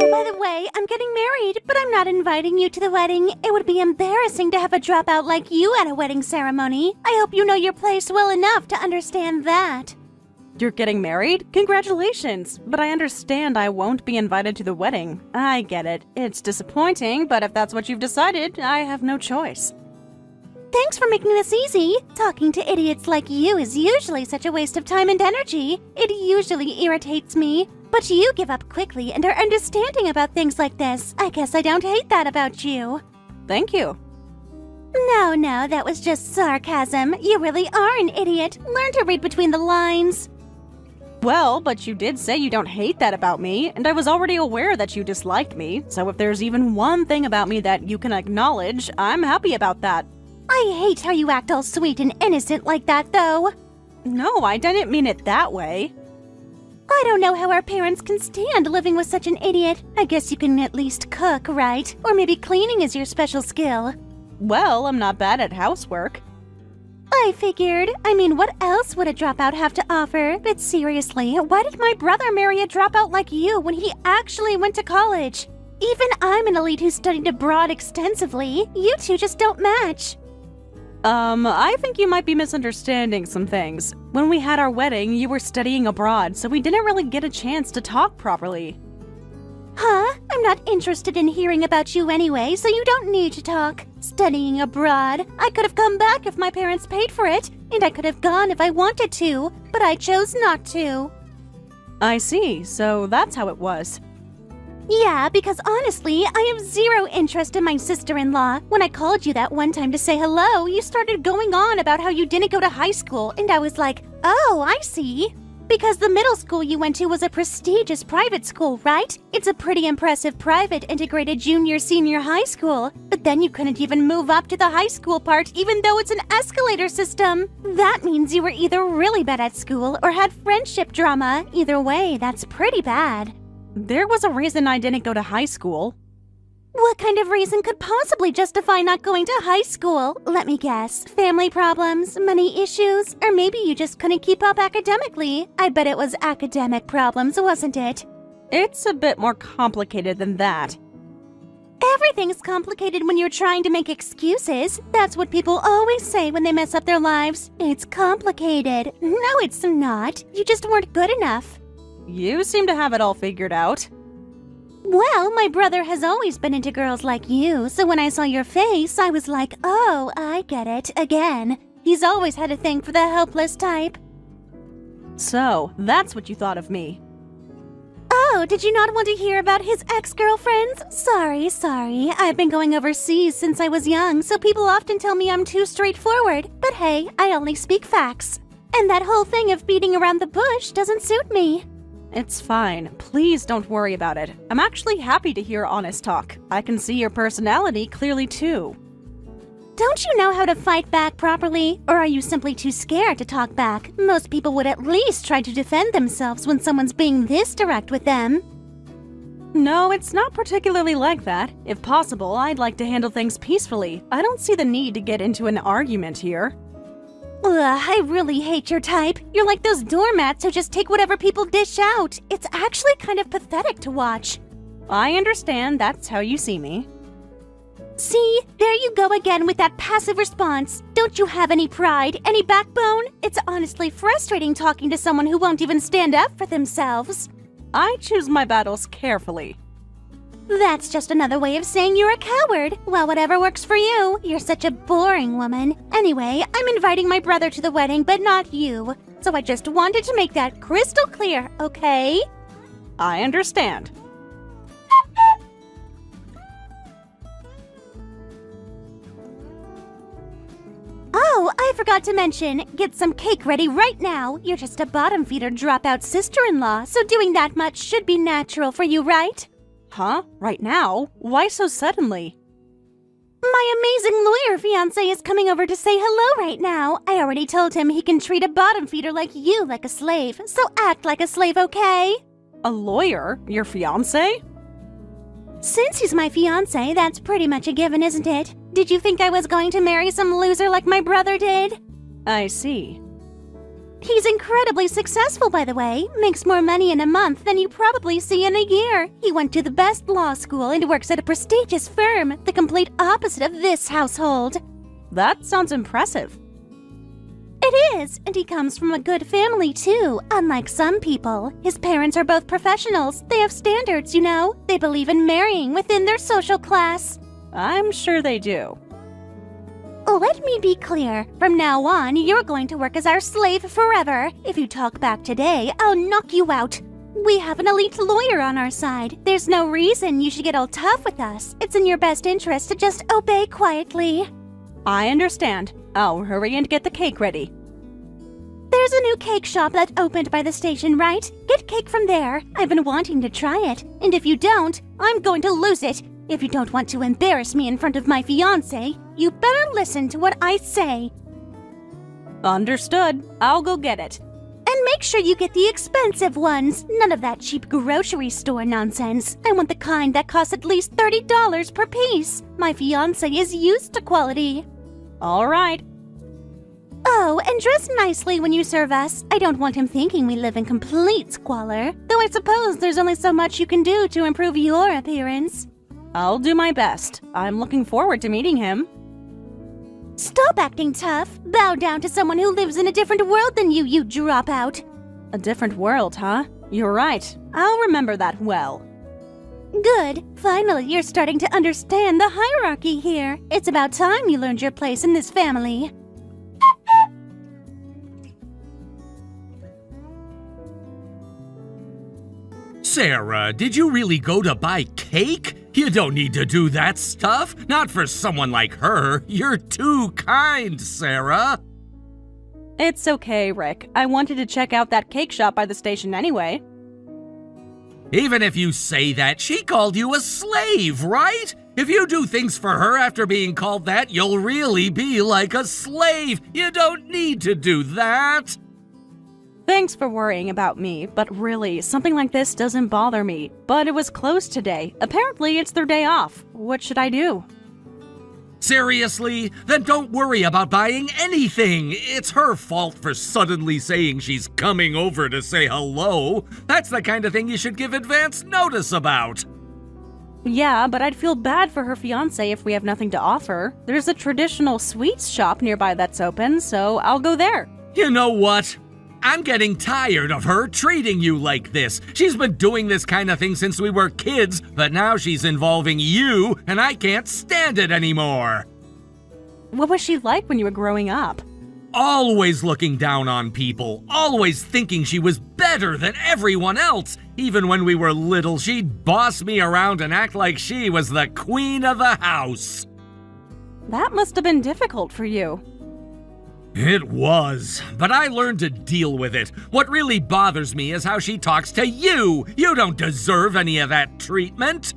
Oh, by the way, I'm getting married, but I'm not inviting you to the wedding. It would be embarrassing to have a dropout like you at a wedding ceremony. I hope you know your place well enough to understand that. You're getting married? Congratulations! But I understand I won't be invited to the wedding. I get it. It's disappointing, but if that's what you've decided, I have no choice. Thanks for making this easy. Talking to idiots like you is usually such a waste of time and energy. It usually irritates me. But you give up quickly and are understanding about things like this. I guess I don't hate that about you. Thank you. No, that was just sarcasm. You really are an idiot. Learn to read between the lines. Well, but you did say you don't hate that about me, and I was already aware that you disliked me, so if there's even one thing about me that you can acknowledge, I'm happy about that. I hate how you act all sweet and innocent like that, though. No, I didn't mean it that way. I don't know how our parents can stand living with such an idiot. I guess you can at least cook, right? Or maybe cleaning is your special skill. Well, I'm not bad at housework. I figured. I mean, what else would a dropout have to offer? But seriously, why did my brother marry a dropout like you when he actually went to college? Even I'm an elite who studied abroad extensively. You two just don't match. I think you might be misunderstanding some things. When we had our wedding, you were studying abroad, so we didn't really get a chance to talk properly. Huh? I'm not interested in hearing about you anyway, so you don't need to talk. Studying abroad. I could have come back if my parents paid for it, and I could have gone if I wanted to, but I chose not to. I see, so that's how it was. Yeah, because honestly, I have zero interest in my sister-in-law. When I called you that one time to say hello, you started going on about how you didn't go to high school, and I was like, oh, I see. Because the middle school you went to was a prestigious private school, right? It's a pretty impressive private integrated junior-senior high school. But then you couldn't even move up to the high school part even though it's an escalator system. That means you were either really bad at school or had friendship drama. Either way, that's pretty bad. There was a reason I didn't go to high school. What kind of reason could possibly justify not going to high school? Let me guess. Family problems, money issues, or maybe you just couldn't keep up academically. I bet it was academic problems, wasn't it? It's a bit more complicated than that. Everything's complicated when you're trying to make excuses. That's what people always say when they mess up their lives. It's complicated. No, it's not. You just weren't good enough. You seem to have it all figured out. Well, my brother has always been into girls like you, so when I saw your face, I was like, oh, I get it, again. He's always had a thing for the helpless type. So, that's what you thought of me. Oh, did you not want to hear about his ex-girlfriends? Sorry. I've been going overseas since I was young, so people often tell me I'm too straightforward. But hey, I only speak facts. And that whole thing of beating around the bush doesn't suit me. It's fine. Please don't worry about it. I'm actually happy to hear honest talk. I can see your personality clearly too. Don't you know how to fight back properly? Or are you simply too scared to talk back? Most people would at least try to defend themselves when someone's being this direct with them. No, it's not particularly like that. If possible, I'd like to handle things peacefully. I don't see the need to get into an argument here. Ugh, I really hate your type. You're like those doormats who just take whatever people dish out. It's actually kind of pathetic to watch. I understand that's how you see me. See, there you go again with that passive response. Don't you have any pride, any backbone? It's honestly frustrating talking to someone who won't even stand up for themselves. I choose my battles carefully. That's just another way of saying you're a coward. Well, whatever works for you. You're such a boring woman. Anyway, I'm inviting my brother to the wedding, but not you. So I just wanted to make that crystal clear, okay? I understand. Oh, I forgot to mention, get some cake ready right now. You're just a bottom-feeder dropout sister-in-law, so doing that much should be natural for you, right? Huh? Right now? Why so suddenly? My amazing lawyer fiancé is coming over to say hello right now. I already told him he can treat a bottom feeder like you like a slave, so act like a slave, okay? A lawyer? Your fiancé? Since he's my fiancé, that's pretty much a given, isn't it? Did you think I was going to marry some loser like my brother did? I see. He's incredibly successful, by the way. Makes more money in a month than you probably see in a year. He went to the best law school and works at a prestigious firm, the complete opposite of this household. That sounds impressive. It is, and he comes from a good family, too, unlike some people. His parents are both professionals. They have standards, you know. They believe in marrying within their social class. I'm sure they do. Let me be clear. From now on, you're going to work as our slave forever. If you talk back today, I'll knock you out. We have an elite lawyer on our side. There's no reason you should get all tough with us. It's in your best interest to just obey quietly. I understand. I'll hurry and get the cake ready. There's a new cake shop that opened by the station, right? Get cake from there. I've been wanting to try it. And if you don't, I'm going to lose it. If you don't want to embarrass me in front of my fiancé, you better listen to what I say. Understood. I'll go get it. And make sure you get the expensive ones. None of that cheap grocery store nonsense. I want the kind that costs at least $30 per piece. My fiancé is used to quality. All right. Oh, and dress nicely when you serve us. I don't want him thinking we live in complete squalor. Though I suppose there's only so much you can do to improve your appearance. I'll do my best. I'm looking forward to meeting him. Stop acting tough. Bow down to someone who lives in a different world than you, you dropout. A different world, huh? You're right. I'll remember that well. Good. Finally, you're starting to understand the hierarchy here. It's about time you learned your place in this family. Sarah, did you really go to buy cake? You don't need to do that stuff. Not for someone like her. You're too kind, Sarah. It's okay, Rick. I wanted to check out that cake shop by the station anyway. Even if you say that, she called you a slave, right? If you do things for her after being called that, you'll really be like a slave. You don't need to do that. Thanks for worrying about me, but really, something like this doesn't bother me. But it was closed today. Apparently, it's their day off. What should I do? Seriously? Then don't worry about buying anything. It's her fault for suddenly saying she's coming over to say hello. That's the kind of thing you should give advance notice about. Yeah, but I'd feel bad for her fiancé if we have nothing to offer. There's a traditional sweets shop nearby that's open, so I'll go there. You know what? I'm getting tired of her treating you like this. She's been doing this kind of thing since we were kids, but now she's involving you, and I can't stand it anymore. What was she like when you were growing up? Always looking down on people, always thinking she was better than everyone else. Even when we were little, she'd boss me around and act like she was the queen of the house. That must have been difficult for you. It was, but I learned to deal with it. What really bothers me is how she talks to you. You don't deserve any of that treatment.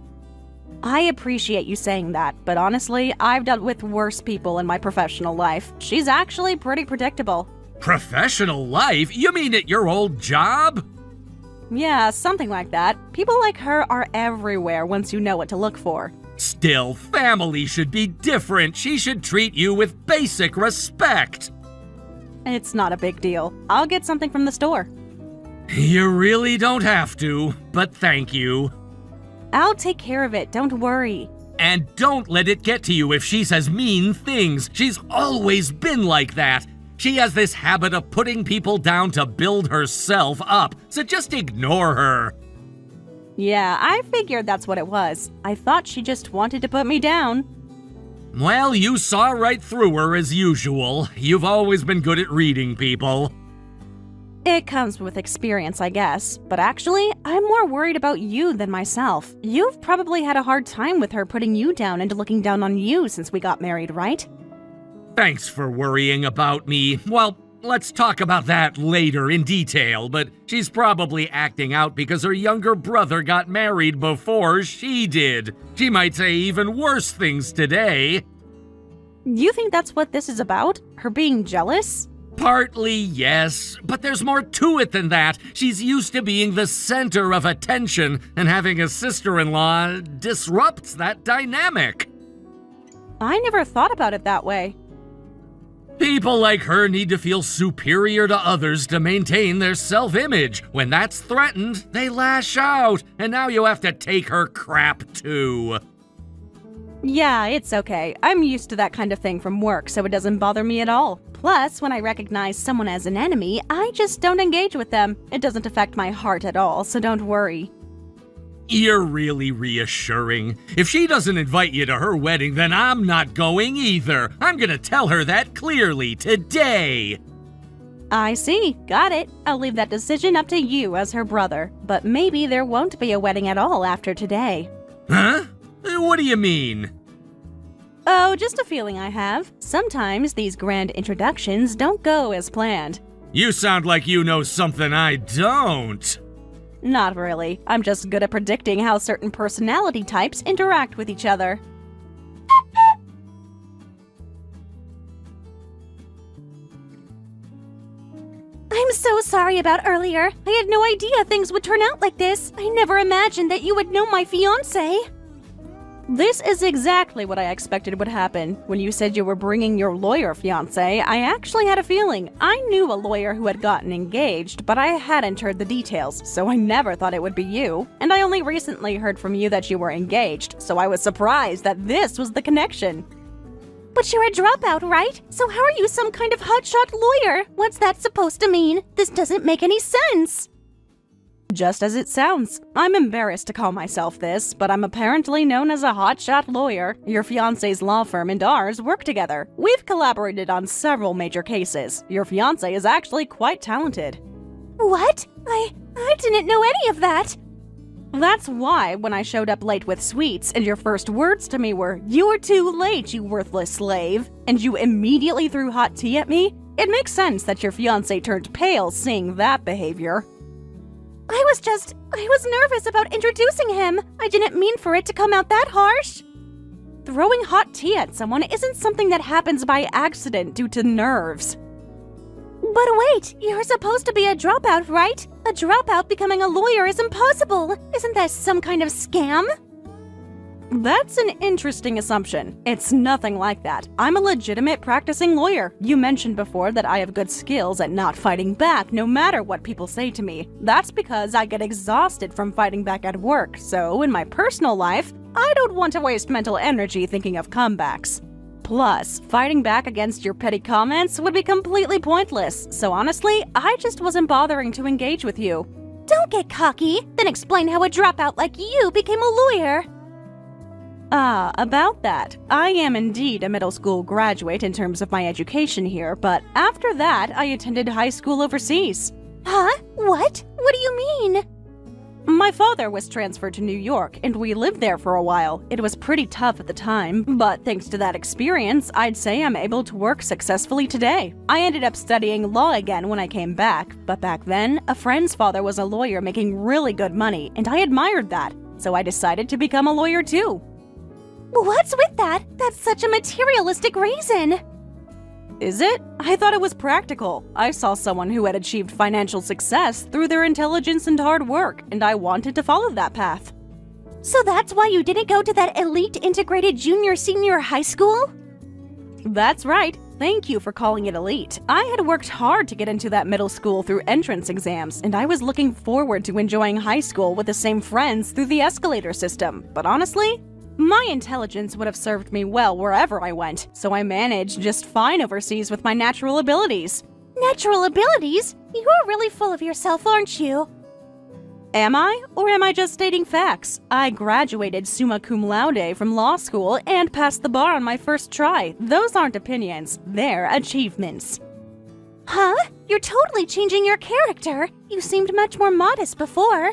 I appreciate you saying that, but honestly, I've dealt with worse people in my professional life. She's actually pretty predictable. Professional life? You mean at your old job? Yeah, something like that. People like her are everywhere once you know what to look for. Still, family should be different. She should treat you with basic respect. It's not a big deal. I'll get something from the store. You really don't have to, but thank you. I'll take care of it, don't worry. And don't let it get to you if she says mean things. She's always been like that. She has this habit of putting people down to build herself up, so just ignore her. Yeah, I figured that's what it was. I thought she just wanted to put me down. Well, you saw right through her as usual. You've always been good at reading people. It comes with experience, I guess. But actually, I'm more worried about you than myself. You've probably had a hard time with her putting you down and looking down on you since we got married, right? Thanks for worrying about me. Well, let's talk about that later in detail, but she's probably acting out because her younger brother got married before she did. She might say even worse things today. You think that's what this is about? Her being jealous? Partly, yes, but there's more to it than that. She's used to being the center of attention, and having a sister-in-law disrupts that dynamic. I never thought about it that way. People like her need to feel superior to others to maintain their self-image. When that's threatened, they lash out, and now you have to take her crap too. Yeah, it's okay. I'm used to that kind of thing from work, so it doesn't bother me at all. Plus, when I recognize someone as an enemy, I just don't engage with them. It doesn't affect my heart at all, so don't worry. You're really reassuring. If she doesn't invite you to her wedding, then I'm not going either. I'm gonna tell her that clearly today. I see. Got it. I'll leave that decision up to you as her brother. But maybe there won't be a wedding at all after today. Huh? What do you mean? Oh, just a feeling I have. Sometimes these grand introductions don't go as planned. You sound like you know something I don't. Not really. I'm just good at predicting how certain personality types interact with each other. I'm so sorry about earlier. I had no idea things would turn out like this. I never imagined that you would know my fiancé. This is exactly what I expected would happen. When you said you were bringing your lawyer fiancé, I actually had a feeling. I knew a lawyer who had gotten engaged, but I hadn't heard the details, so I never thought it would be you. And I only recently heard from you that you were engaged, so I was surprised that this was the connection. But you're a dropout, right? So how are you some kind of hotshot lawyer? What's that supposed to mean? This doesn't make any sense. Just as it sounds. I'm embarrassed to call myself this, but I'm apparently known as a hotshot lawyer. Your fiancé's law firm and ours work together. We've collaborated on several major cases. Your fiancé is actually quite talented. What? I didn't know any of that. That's why, when I showed up late with sweets and your first words to me were, "You're too late, you worthless slave," and you immediately threw hot tea at me, it makes sense that your fiancé turned pale seeing that behavior. I was nervous about introducing him. I didn't mean for it to come out that harsh. Throwing hot tea at someone isn't something that happens by accident due to nerves. But wait, you're supposed to be a dropout, right? A dropout becoming a lawyer is impossible. Isn't that some kind of scam? That's an interesting assumption. It's nothing like that. I'm a legitimate practicing lawyer. You mentioned before that I have good skills at not fighting back no matter what people say to me. That's because I get exhausted from fighting back at work, so in my personal life, I don't want to waste mental energy thinking of comebacks. Plus, fighting back against your petty comments would be completely pointless, so honestly, I just wasn't bothering to engage with you. Don't get cocky, then explain how a dropout like you became a lawyer. About that. I am indeed a middle school graduate in terms of my education here, but after that, I attended high school overseas. Huh? What? What do you mean? My father was transferred to New York, and we lived there for a while. It was pretty tough at the time, but thanks to that experience, I'd say I'm able to work successfully today. I ended up studying law again when I came back, but back then, a friend's father was a lawyer making really good money, and I admired that, so I decided to become a lawyer too. What's with that? That's such a materialistic reason. Is it? I thought it was practical. I saw someone who had achieved financial success through their intelligence and hard work, and I wanted to follow that path. So that's why you didn't go to that elite integrated junior-senior high school? That's right. Thank you for calling it elite. I had worked hard to get into that middle school through entrance exams, and I was looking forward to enjoying high school with the same friends through the escalator system. But honestly, my intelligence would have served me well wherever I went, so I managed just fine overseas with my natural abilities. Natural abilities? You're really full of yourself, aren't you? Am I? Or am I just stating facts? I graduated summa cum laude from law school and passed the bar on my first try. Those aren't opinions, they're achievements. Huh? You're totally changing your character. You seemed much more modest before.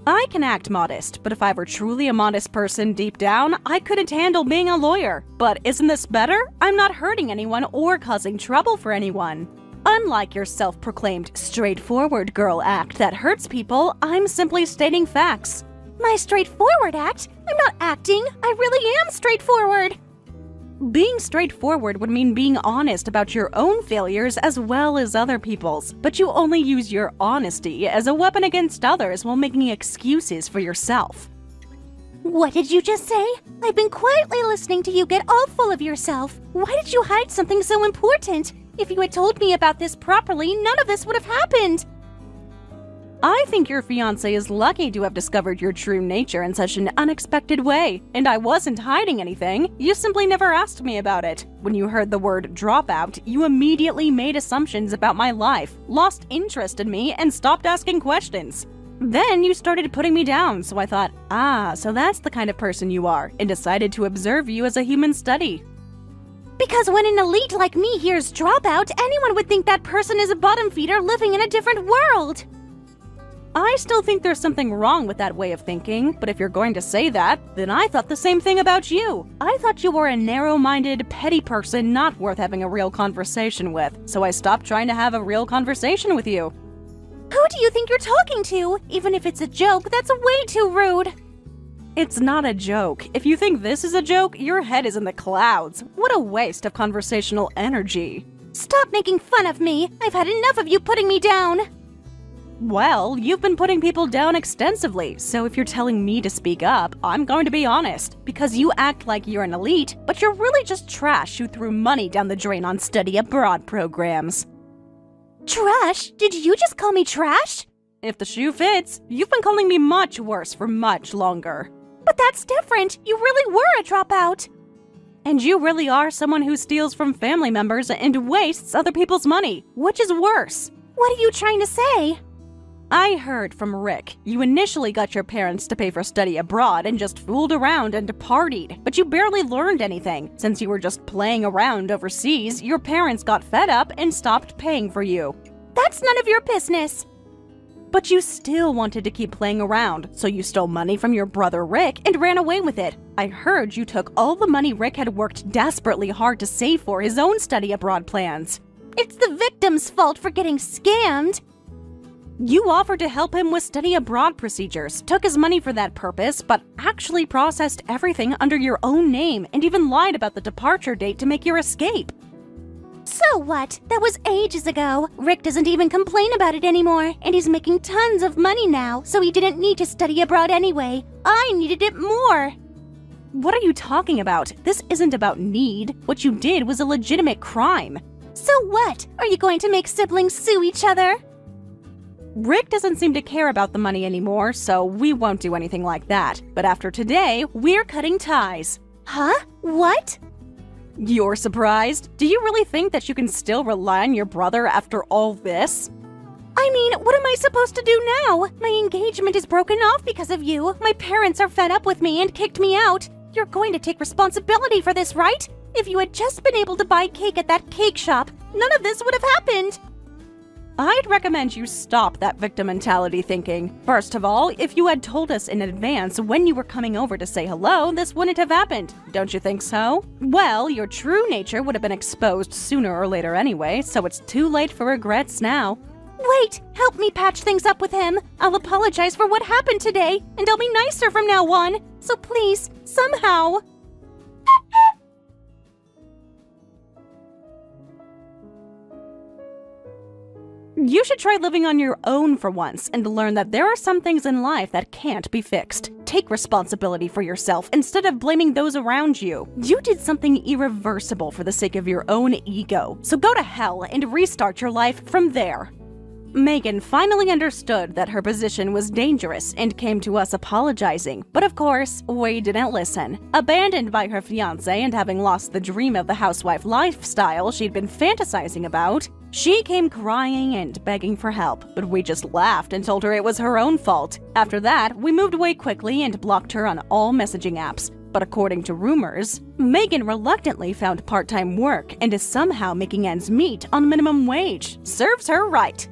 I can act modest, but if I were truly a modest person deep down, I couldn't handle being a lawyer. But isn't this better? I'm not hurting anyone or causing trouble for anyone. Unlike your self-proclaimed straightforward girl act that hurts people, I'm simply stating facts. My straightforward act? I'm not acting. I really am straightforward. Being straightforward would mean being honest about your own failures as well as other people's, but you only use your honesty as a weapon against others while making excuses for yourself. What did you just say? I've been quietly listening to you get all full of yourself. Why did you hide something so important? If you had told me about this properly, none of this would have happened. I think your fiancé is lucky to have discovered your true nature in such an unexpected way. And I wasn't hiding anything. You simply never asked me about it. When you heard the word dropout, you immediately made assumptions about my life, lost interest in me, and stopped asking questions. Then you started putting me down, so I thought, so that's the kind of person you are, and decided to observe you as a human study. Because when an elite like me hears dropout, anyone would think that person is a bottom feeder living in a different world. I still think there's something wrong with that way of thinking, but if you're going to say that, then I thought the same thing about you. I thought you were a narrow-minded, petty person not worth having a real conversation with, so I stopped trying to have a real conversation with you. Who do you think you're talking to? Even if it's a joke, that's way too rude. It's not a joke. If you think this is a joke, your head is in the clouds. What a waste of conversational energy. Stop making fun of me. I've had enough of you putting me down. Well, you've been putting people down extensively, so if you're telling me to speak up, I'm going to be honest. Because you act like you're an elite, but you're really just trash who threw money down the drain on study abroad programs. Trash? Did you just call me trash? If the shoe fits, you've been calling me much worse for much longer. But that's different. You really were a dropout. And you really are someone who steals from family members and wastes other people's money. Which is worse? What are you trying to say? I heard from Rick. You initially got your parents to pay for study abroad and just fooled around and partied, but you barely learned anything. Since you were just playing around overseas, your parents got fed up and stopped paying for you. That's none of your business. But you still wanted to keep playing around, so you stole money from your brother Rick and ran away with it. I heard you took all the money Rick had worked desperately hard to save for his own study abroad plans. It's the victim's fault for getting scammed. You offered to help him with study abroad procedures, took his money for that purpose, but actually processed everything under your own name and even lied about the departure date to make your escape. So what? That was ages ago. Rick doesn't even complain about it anymore, and he's making tons of money now, so he didn't need to study abroad anyway. I needed it more. What are you talking about? This isn't about need. What you did was a legitimate crime. So what? Are you going to make siblings sue each other? Rick doesn't seem to care about the money anymore, so we won't do anything like that. But after today, we're cutting ties. Huh? What? You're surprised? Do you really think that you can still rely on your brother after all this? I mean, what am I supposed to do now? My engagement is broken off because of you. My parents are fed up with me and kicked me out. You're going to take responsibility for this, right? If you had just been able to buy cake at that cake shop, none of this would have happened. I'd recommend you stop that victim mentality thinking. First of all, if you had told us in advance when you were coming over to say hello, this wouldn't have happened. Don't you think so? Well, your true nature would have been exposed sooner or later anyway, so it's too late for regrets now. Wait, help me patch things up with him. I'll apologize for what happened today, and I'll be nicer from now on. So please, somehow. You should try living on your own for once and learn that there are some things in life that can't be fixed. Take responsibility for yourself instead of blaming those around you. You did something irreversible for the sake of your own ego, so go to hell and restart your life from there. Megan finally understood that her position was dangerous and came to us apologizing, but of course, we didn't listen. Abandoned by her fiancé and having lost the dream of the housewife lifestyle she'd been fantasizing about, she came crying and begging for help, but we just laughed and told her it was her own fault. After that, we moved away quickly and blocked her on all messaging apps. But according to rumors, Megan reluctantly found part-time work and is somehow making ends meet on minimum wage. Serves her right.